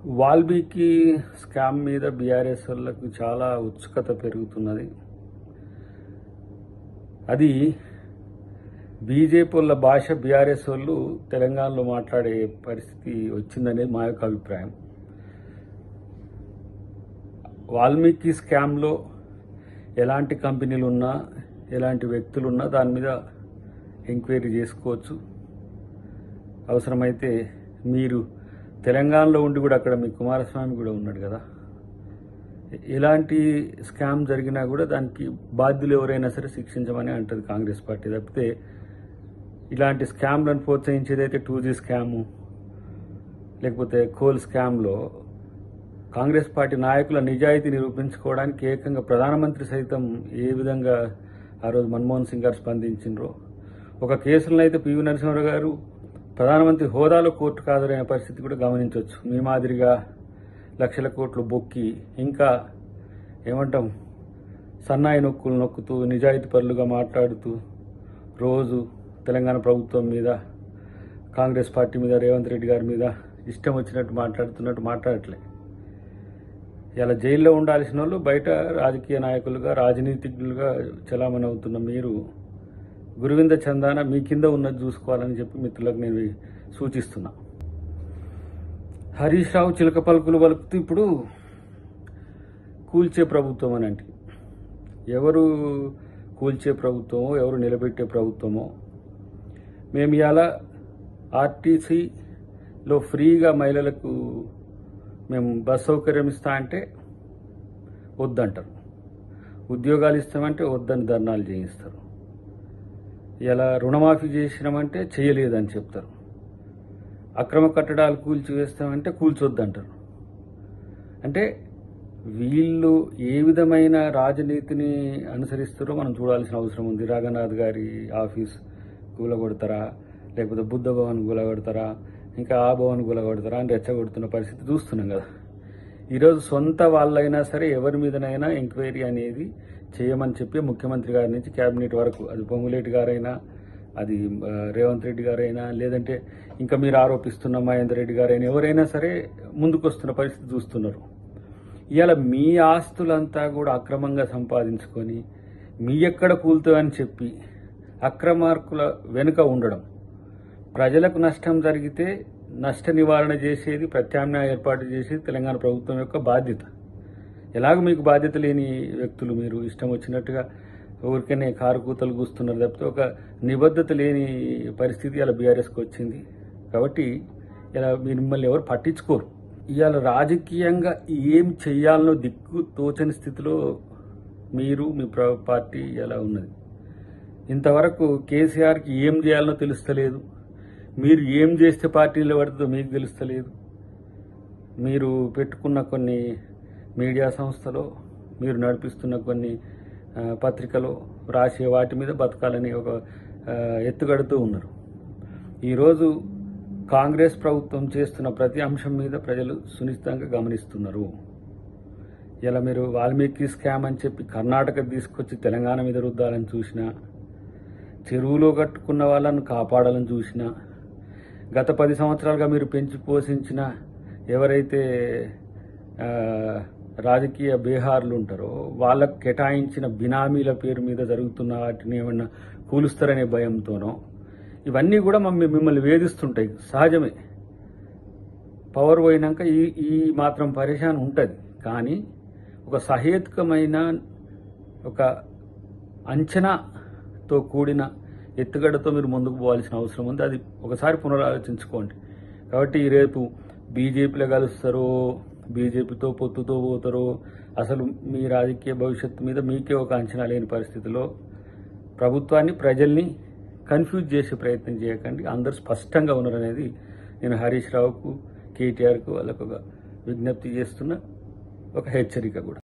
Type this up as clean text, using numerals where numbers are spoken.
Valmiki scam మీద BRS వాళ్ళకు చాలా ఉత్సుకత పెరుగుతున్నది. అది బీజేపీ వాళ్ళ భాష బీఆర్ఎస్ వాళ్ళు తెలంగాణలో మాట్లాడే పరిస్థితి వచ్చిందనేది మా యొక్క అభిప్రాయం. వాల్మీకి స్కామ్లో ఎలాంటి కంపెనీలు ఉన్నా, ఎలాంటి వ్యక్తులు ఉన్నా దాని మీద ఎంక్వైరీ చేసుకోవచ్చు. అవసరమైతే మీరు తెలంగాణలో ఉండి కూడా అక్కడ మీ కుమారస్వామి కూడా ఉన్నాడు కదా, ఎలాంటి స్కామ్ జరిగినా కూడా దానికి బాధ్యులు ఎవరైనా సరే శిక్షించమని అంటది కాంగ్రెస్ పార్టీ. తప్పితే ఇలాంటి స్కామ్లను ప్రోత్సహించేదైతే 2G స్కాము లేకపోతే కోల్ స్కామ్లో కాంగ్రెస్ పార్టీ నాయకుల నిజాయితీ నిరూపించుకోవడానికి ఏకంగా ప్రధానమంత్రి సైతం ఏ విధంగా ఆ రోజు మన్మోహన్ సింగ్ గారు స్పందించినరో, ఒక కేసులను అయితే పివి నరసింహారావు గారు ప్రధానమంత్రి హోదాలో కోర్టుకు హాజరైన పరిస్థితి కూడా గమనించవచ్చు. మీ మాదిరిగా లక్షల కోట్లు బొక్కి ఇంకా ఏమంటాం సన్నాయి నొక్కులు నొక్కుతూ నిజాయితీ పరులుగా మాట్లాడుతూ రోజు తెలంగాణ ప్రభుత్వం మీద, కాంగ్రెస్ పార్టీ మీద, రేవంత్ రెడ్డి గారి మీద ఇష్టం వచ్చినట్టు మాట్లాడట్లే. ఇలా జైల్లో ఉండాల్సిన వాళ్ళు బయట రాజకీయ నాయకులుగా, రాజనీతిజ్ఞులుగా చలామణి అవుతున్న మీరు గురువింద చందాన మీ కింద ఉన్నది చూసుకోవాలని చెప్పి మిత్రులకు నేను సూచిస్తున్నా. హరీష్ రావు చిలక పలుకులు పలుకుతూ ఇప్పుడు కూల్చే ప్రభుత్వం అని అంటే, ఎవరు కూల్చే ప్రభుత్వమో, ఎవరు నిలబెట్టే ప్రభుత్వమో, మేము ఇవాళ ఆర్టీసీలో ఫ్రీగా మహిళలకు మేము బస్ సౌకర్యం ఇస్తా అంటే వద్దంటారు, ఉద్యోగాలు ఇస్తామంటే వద్దని ధర్నాలు చేయిస్తారు, ఇలా రుణమాఫీ చేసినామంటే చేయలేదని చెప్తారు, అక్రమ కట్టడాలు కూల్చివేస్తామంటే కూల్చొద్దంటారు. అంటే వీళ్ళు ఏ విధమైన రాజనీతిని అనుసరిస్తారో మనం చూడాల్సిన అవసరం ఉంది. రాఘనాథ్ గారి ఆఫీస్ కూలగొడతారా, లేకపోతే బుద్ధ భవన్ కూలగొడతారా, ఇంకా ఆ భవన్ కూలగొడతారా అని రెచ్చగొడుతున్న పరిస్థితి చూస్తున్నాం కదా. ఈరోజు సొంత వాళ్ళైనా సరే ఎవరి మీదనైనా ఎంక్వైరీ అనేది చేయమని చెప్పి ముఖ్యమంత్రి గారి నుంచి క్యాబినెట్ వరకు, అది పొంగులేటి గారైనా, అది రేవంత్ రెడ్డి గారైనా, లేదంటే ఇంకా మీరు ఆరోపిస్తున్న మహేందర్ రెడ్డి గారైనా ఎవరైనా సరే ముందుకొస్తున్న పరిస్థితి చూస్తున్నారు. ఇవాళ మీ ఆస్తులంతా కూడా అక్రమంగా సంపాదించుకొని మీ ఎక్కడ కూలుతాయని చెప్పి అక్రమార్కుల వెనుక ఉండడం, ప్రజలకు నష్టం జరిగితే నష్ట నివారణ చేసేది, ప్రత్యామ్నాయ ఏర్పాటు చేసేది తెలంగాణ ప్రభుత్వం యొక్క బాధ్యత. ఎలాగో మీకు బాధ్యత లేని వ్యక్తులు మీరు ఇష్టం వచ్చినట్టుగా ఊరికనే కారు కూతలు కూస్తున్నారు తప్పితే ఒక నిబద్ధత లేని పరిస్థితి ఇలా బీఆర్ఎస్కి వచ్చింది. కాబట్టి ఇలా మిమ్మల్ని ఎవరు పట్టించుకోరు. ఇవాళ రాజకీయంగా ఏం చెయ్యాలనో దిక్కు తోచని స్థితిలో మీరు, మీ పార్టీ ఇలా ఉన్నది. ఇంతవరకు కేసీఆర్కి ఏం చేయాలనో తెలుస్తలేదు, మీరు ఏం చేస్తే పార్టీ నిలబడుతుందో మీకు తెలుస్తలేదు. మీరు పెట్టుకున్న కొన్ని మీడియా సంస్థలో, మీరు నడిపిస్తున్న కొన్ని పత్రికలో రాసే వాటి మీద బతకాలని ఒక ఎత్తుగడుతూ ఉన్నారు. ఈరోజు కాంగ్రెస్ ప్రభుత్వం చేస్తున్న ప్రతి అంశం మీద ప్రజలు సునిశ్చితంగా గమనిస్తున్నారు. ఇలా మీరు వాల్మీకి స్కామ్ అని చెప్పి కర్ణాటక తీసుకొచ్చి తెలంగాణ మీద రుద్దాలని చూసినా, చెరువులో కట్టుకున్న వాళ్ళను కాపాడాలని చూసినా, గత 10 సంవత్సరాలుగా మీరు పెంచి పోషించిన ఎవరైతే రాజకీయ బేహార్లు ఉంటారో వాళ్ళకు కేటాయించిన బినామీల పేరు మీద జరుగుతున్న వాటిని ఏమన్నా కూలుస్తారనే భయంతోనో, ఇవన్నీ కూడా మిమ్మల్ని వేధిస్తుంటాయి. సహజమే, పవర్ పోయినాక ఈ మాత్రం పరేషాన్ ఉంటుంది. కానీ ఒక సహేతుకమైన, ఒక అంచనాతో కూడిన ఎత్తుగడతో మీరు ముందుకు పోవాల్సిన అవసరం ఉంది. అది ఒకసారి పునరాలోచించుకోండి. కాబట్టి రేపు బీజేపీలో కలుస్తారో, బీజేపీతో పొత్తుతో పోతారో, అసలు మీ రాజకీయ భవిష్యత్తు మీద మీకే ఒక అంచనా లేని పరిస్థితిలో ప్రభుత్వాన్ని, ప్రజల్ని కన్ఫ్యూజ్ చేసే ప్రయత్నం చేయకండి. అందరూ స్పష్టంగా ఉన్నారనేది నేను హరీష్ రావుకు, కేటీఆర్కు వాళ్ళకు ఒక విజ్ఞప్తి చేస్తున్న ఒక హెచ్చరిక కూడా.